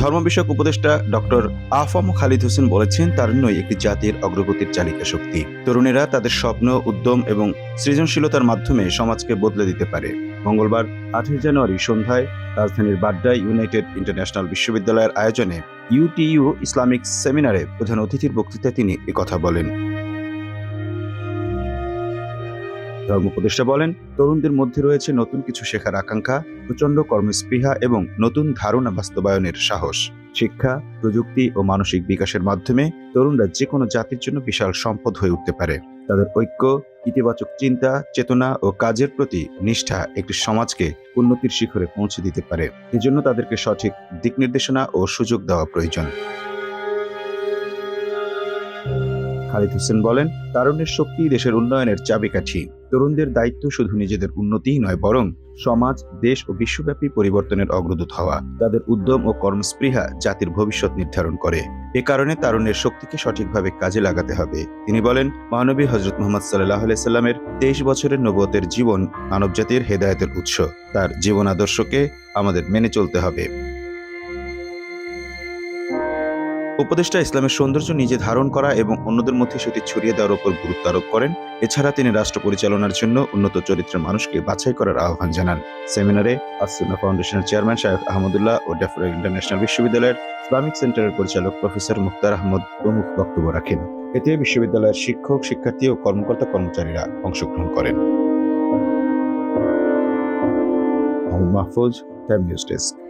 ধর্ম বিষয়ক উপদেষ্টা ডক্টর আফম খালিদ হোসেন বলেছেন, তারুণ্যই একটি জাতির অগ্রগতির চালিকা শক্তি। তরুণেরা তাদের স্বপ্ন, উদ্যম এবং সৃজনশীলতার মাধ্যমে সমাজকে বদলে দিতে পারে। মঙ্গলবার 8 জানুয়ারি সন্ধ্যায় রাজধানীর বাড্ডায় ইউনাইটেড ইন্টারন্যাশনাল বিশ্ববিদ্যালয়ের আয়োজনে ইউটিইউ ইসলামিক সেমিনারে প্রধান অতিথির বক্তৃতায় তিনি একথা বলেন। ধর্ম উপদেষ্টা বলেন, তরুণদের মধ্যে রয়েছে নতুন কিছু শেখার আকাঙ্ক্ষা, প্রচণ্ড কর্মস্পৃহা এবং নতুন ধারণা বাস্তবায়নের সাহস। শিক্ষা, প্রযুক্তি ও মানসিক বিকাশের মাধ্যমে তরুণরা যে কোনো জাতির জন্য বিশাল সম্পদ হয়ে উঠতে পারে। তাদের ঐক্য, ইতিবাচক চিন্তা, চেতনা ও কাজের প্রতি নিষ্ঠা একটি সমাজকে উন্নতির শিখরে পৌঁছে দিতে পারে। এজন্য তাদেরকে সঠিক দিক নির্দেশনা ও সুযোগ দেওয়া প্রয়োজন। খালিদ হোসেন বলেন, তারুণ্যের শক্তি দেশের উন্নয়নের চাবিকাঠি। তরুণদের দায়িত্ব শুধু নিজেদের উন্নতিই নয়, বরং সমাজ, দেশ ও বিশ্বব্যাপী পরিবর্তনের অগ্রদূত হওয়া। তাদের উদ্যম ও কর্মস্পৃহা জাতির ভবিষ্যৎ নির্ধারণ করে। এ কারণে তারুণ্যের শক্তিকে সঠিকভাবে কাজে লাগাতে হবে। তিনি বলেন, মহানবী হযরত মুহাম্মদ সাল্লাল্লাহু আলাইহি সাল্লামের 23 বছরের নবুয়তের জীবন মানবজাতির হেদায়েতের উৎস। তার জীবন আদর্শকে আমাদের মেনে চলতে হবে। উপদেষ্টা ইসলামের সৌন্দর্য নিজে ধারণ করা এবং অন্যদের মধ্যে সেটি ছড়িয়ে দেওয়ার উপর গুরুত্ব আরোপ করেন। এছাড়া তিনি রাষ্ট্র পরিচালনার জন্য উন্নত চরিত্রের মানুষকে বাছাই করার আহ্বান জানান। সেমিনারে আস-সুন্নাহ ফাউন্ডেশনের চেয়ারম্যান শায়খ আহমদুল্লাহ ও ডেফরা ইন্টারন্যাশনাল বিশ্ববিদ্যালয়ের ইসলামিক সেন্টারের পরিচালক প্রফেসর মুখতার আহমদ প্রমুখ বক্তব্য রাখেন। এতে বিশ্ববিদ্যালয়ের শিক্ষক, শিক্ষার্থী ও কর্মকর্তা-কর্মচারীরা অংশগ্রহণ করেন। Mohammad Mahfuz, time news desk.